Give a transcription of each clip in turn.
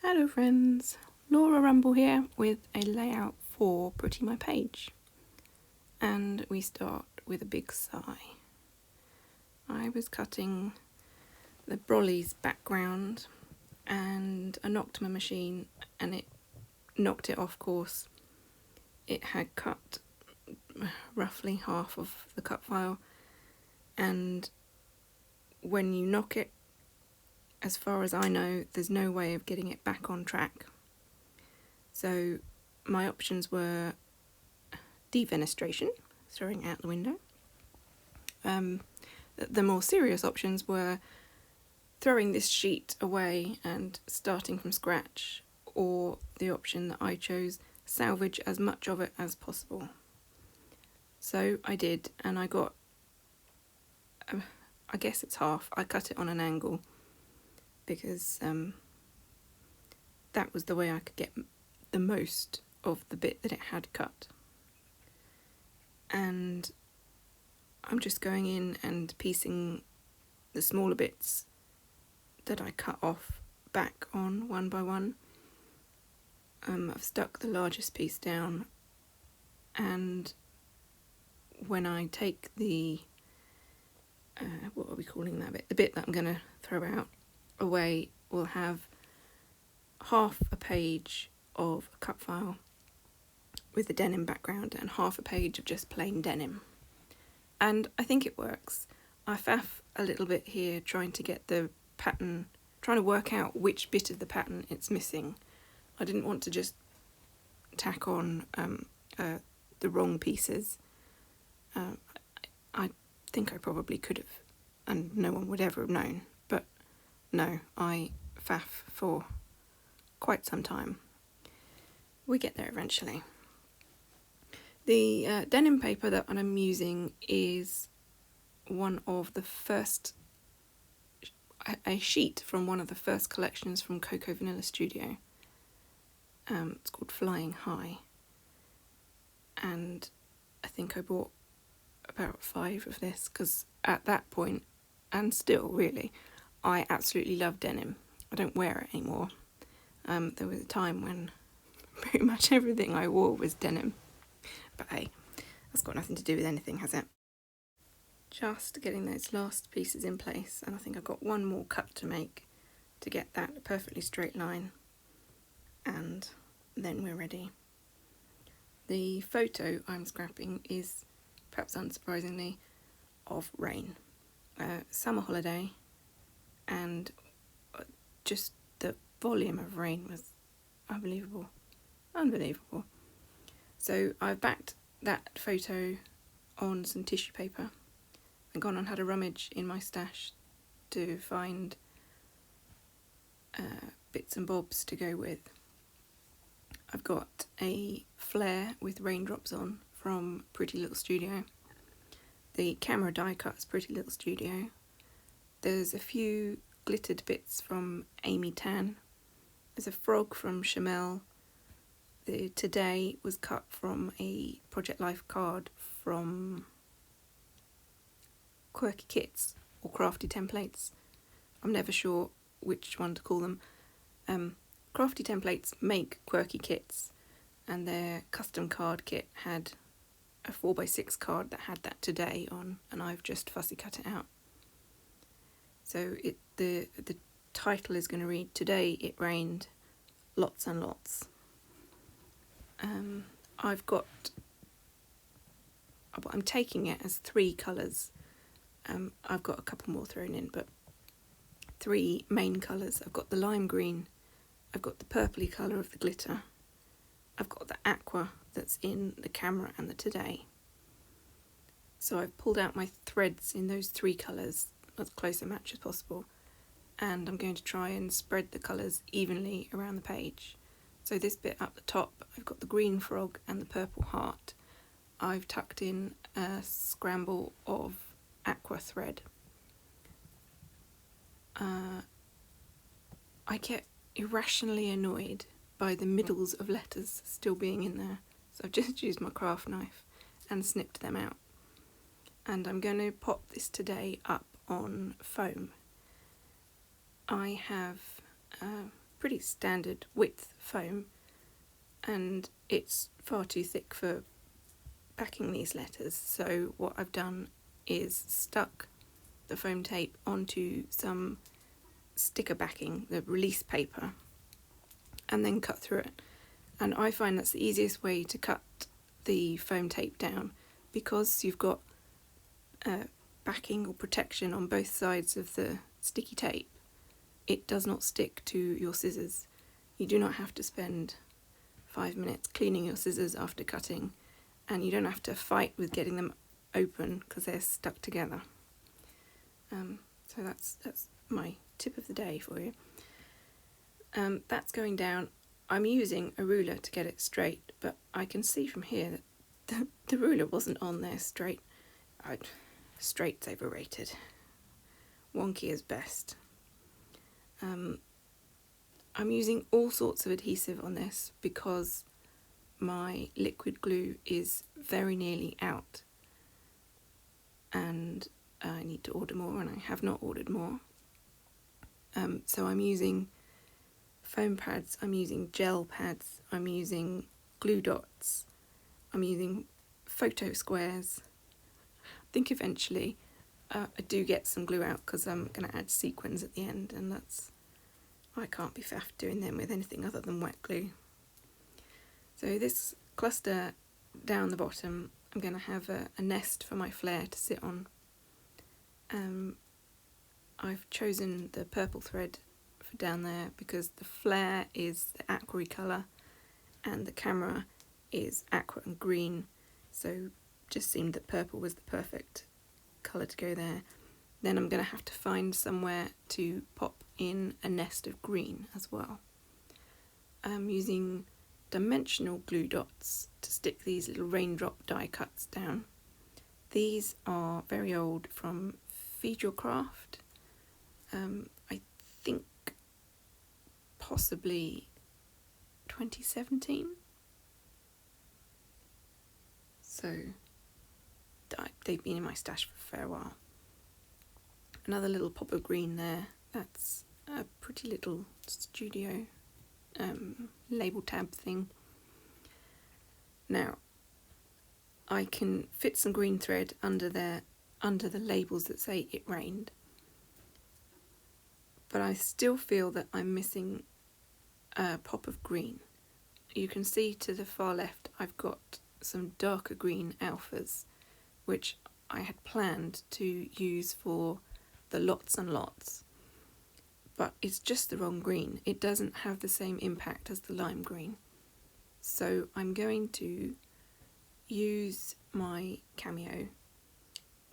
Hello friends, Laura Rumble here with a layout for Pretty My Page. And we start with a big sigh. I was cutting the Brolly's background and I knocked my machine and it knocked it off course. It had cut roughly half of the cut file, and when you knock it, as far as I know, there's no way of getting it back on track. So my options were defenestration, throwing it out the window. The more serious options were throwing this sheet away and starting from scratch, or the option that I chose, salvage as much of it as possible. So I did, and I got, I guess it's half. I cut it on an angle because that was the way I could get the most of the bit that it had cut. And I'm just going in and piecing the smaller bits that I cut off back on one by one. I've stuck the largest piece down, and when I take the, what are we calling that bit? The bit that I'm going to throw out away will have half a page of a cut file with the denim background and half a page of just plain denim. And I think it works. I faff a little bit here trying to get the pattern, trying to work out which bit of the pattern it's missing. I didn't want to just tack on the wrong pieces. I think I probably could have, and no one would ever have known, but no, I faff for quite some time. We get there eventually. The denim paper that I'm using is one of the first, a sheet from one of the first collections from Cocoa Vanilla Studio. It's called Flying High, and I think I bought about 5 of this because at that point, and still really, I absolutely love denim. I don't wear it anymore. There was a time when pretty much everything I wore was denim. But hey, that's got nothing to do with anything, has it? Just getting those last pieces in place, and I think I've got one more cut to make to get that a perfectly straight line, and then we're ready. The photo I'm scrapping is, perhaps unsurprisingly, of rain. Summer holiday, and just the volume of rain was unbelievable. So I've backed that photo on some tissue paper and gone and had a rummage in my stash to find bits and bobs to go with. I've got a flare with raindrops on from Pretty Little Studio. The camera die cut's Pretty Little Studio. There's a few glittered bits from Amy Tan. There's a frog from Chamel. The Today was cut from a Project Life card from Quirky Kits or Crafty Templates. I'm never sure which one to call them. Crafty Templates make Quirky Kits, and their custom card kit had a 4x6 card that had that Today on, and I've just fussy cut it out. So the title is going to read Today It Rained Lots and Lots. I'm taking it as 3 colours. I've got a couple more thrown in, but 3 main colours. I've got the lime green, I've got the purpley colour of the glitter, I've got the aqua that's in the camera and the Today. So I've pulled out my threads in those 3 colours, as close a match as possible, and I'm going to try and spread the colours evenly around the page. So this bit up the top, I've got the green frog and the purple heart. I've tucked in a scramble of aqua thread. I get irrationally annoyed by the middles of letters still being in there, so I've just used my craft knife and snipped them out. And I'm going to pop this Today up on foam. I have pretty standard width foam, and it's far too thick for backing these letters. So what I've done is stuck the foam tape onto some sticker backing, the release paper, and then cut through it. And I find that's the easiest way to cut the foam tape down, because you've got backing or protection on both sides of the sticky tape. It does not stick to your scissors. You do not have to spend 5 minutes cleaning your scissors after cutting, and you don't have to fight with getting them open because they're stuck together. So that's my tip of the day for you. That's going down. I'm using a ruler to get it straight, but I can see from here that the ruler wasn't on there straight. Straight's overrated. Wonky is best. I'm using all sorts of adhesive on this because my liquid glue is very nearly out, and I need to order more, and I have not ordered more. So I'm using foam pads, I'm using gel pads, I'm using glue dots, I'm using photo squares. I think eventually I do get some glue out because I'm going to add sequins at the end, and I can't be faffed doing them with anything other than wet glue. So this cluster down the bottom, I'm going to have a nest for my flare to sit on. I've chosen the purple thread for down there because the flare is the aqua colour and the camera is aqua and green, so just seemed that purple was the perfect colour to go there. Then I'm going to have to find somewhere to pop in a nest of green as well. I'm using dimensional glue dots to stick these little raindrop die cuts down. These are very old, from Feed Your Craft. I think possibly 2017. So they've been in my stash for a fair while. Another little pop of green there. That's a pretty little studio label tab thing. Now I can fit some green thread under the labels that say "It Rained", but I still feel that I'm missing a pop of green. You can see to the far left I've got some darker green alphas, which I had planned to use for the lots and lots, but it's just the wrong green. It doesn't have the same impact as the lime green. So I'm going to use my Cameo,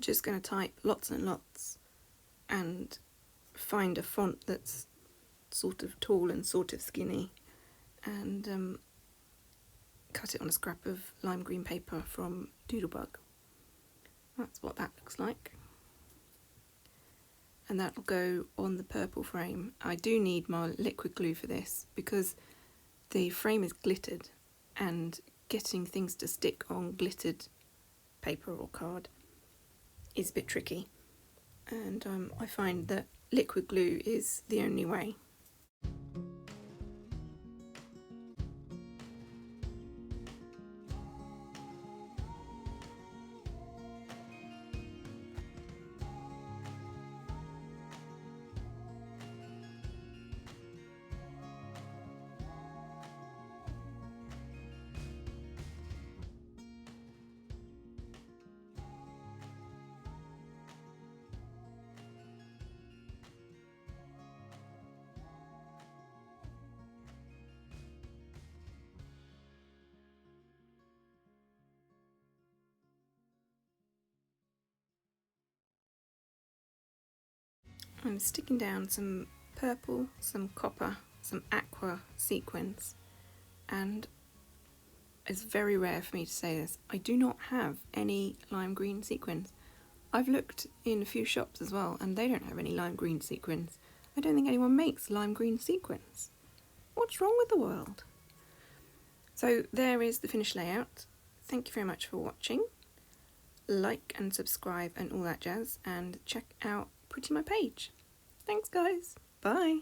just going to type lots and lots and find a font that's sort of tall and sort of skinny, and cut it on a scrap of lime green paper from Doodlebug. That's what that looks like. And that'll go on the purple frame. I do need more liquid glue for this because the frame is glittered, and getting things to stick on glittered paper or card is a bit tricky, and I find that liquid glue is the only way. I'm sticking down some purple, some copper, some aqua sequins, and it's very rare for me to say this, I do not have any lime green sequins. I've looked in a few shops as well and they don't have any lime green sequins. I don't think anyone makes lime green sequins. What's wrong with the world? So there is the finished layout. Thank you very much for watching. Like and subscribe and all that jazz, and check out Pretty My page. Thanks guys, bye.